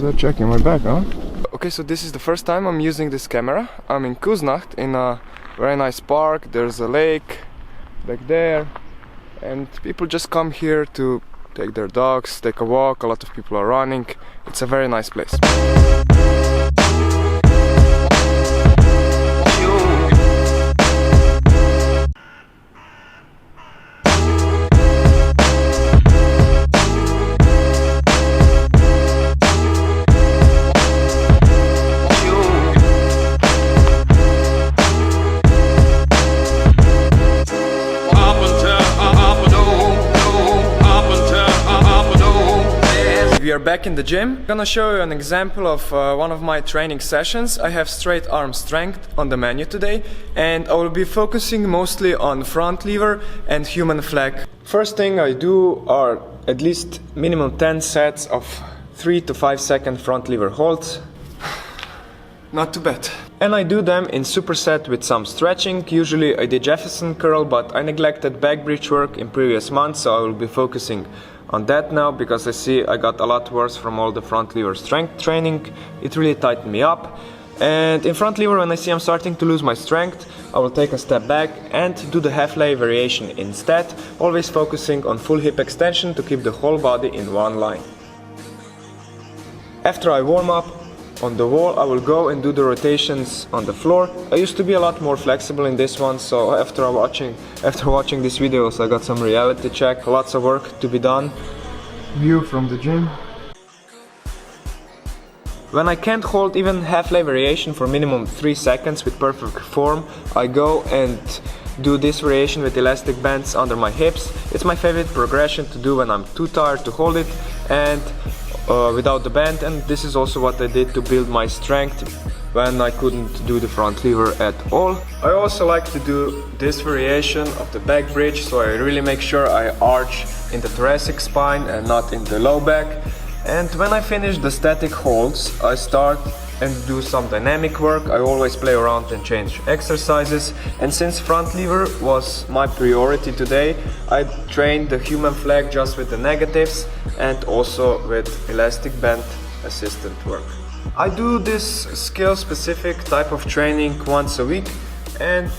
They're checking my back, huh? Okay, so this is the first time I'm using this camera. I'm in Kuznacht in a very nice park. There's a lake back there, and people just come here to take their dogs, take a walk. A lot of people are running. It's a very nice place. We are back in the gym. I'm gonna show you an example of one of my training sessions. I have straight arm strength on the menu today, and I will be focusing mostly on front lever and human flag. First thing I do are at least minimum 10 sets of 3 to 5 second front lever holds. Not too bad. And I do them in superset with some stretching. Usually I did Jefferson curl, but I neglected back bridge work in previous months, so I will be focusing on that now, because I see I got a lot worse from all the front lever strength training. It really tightened me up. And in front lever, when I see I'm starting to lose my strength, I will take a step back and do the half lay variation instead, always focusing on full hip extension to keep the whole body in one line. After I warm up on the wall, I will go and do the rotations on the floor. I used to be a lot more flexible in this one, so after watching these videos I got some reality check. Lots of work to be done. View from the gym. When I can't hold even half lay variation for minimum 3 seconds with perfect form, I go and do this variation with elastic bands under my hips. It's my favorite progression to do when I'm too tired to hold it and without the band, and this is also what I did to build my strength when I couldn't do the front lever at all. I also like to do this variation of the back bridge, so I really make sure I arch in the thoracic spine and not in the low back. And when I finish the static holds, I start and do some dynamic work. I always play around and change exercises, and since front lever was my priority today, I trained the human flag just with the negatives and also with elastic band assistant work. I do this skill specific type of training once a week, and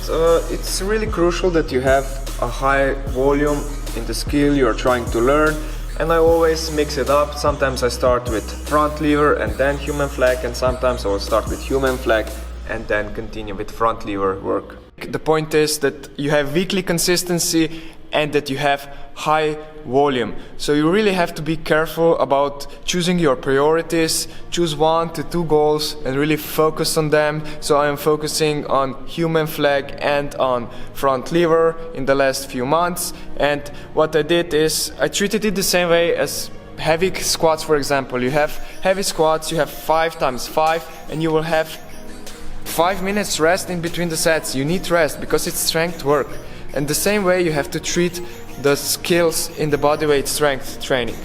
it's really crucial that you have a high volume in the skill you're trying to learn. And I always mix it up. Sometimes I start with front lever and then human flag, and sometimes I will start with human flag and then continue with front lever work. The point is that you have weekly consistency and that you have high volume. So you really have to be careful about choosing your priorities. Choose 1 to 2 goals and really focus on them. So I am focusing on human flag and on front lever in the last few months. And what I did is I treated it the same way as heavy squats, for example. You have heavy squats, you have 5 times 5, and you will have 5 minutes rest in between the sets. You need rest because it's strength work. And the same way you have to treat the skills in the bodyweight strength training.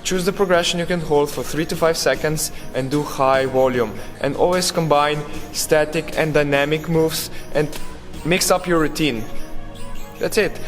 Choose the progression you can hold for 3 to 5 seconds and do high volume. And always combine static and dynamic moves and mix up your routine. That's it.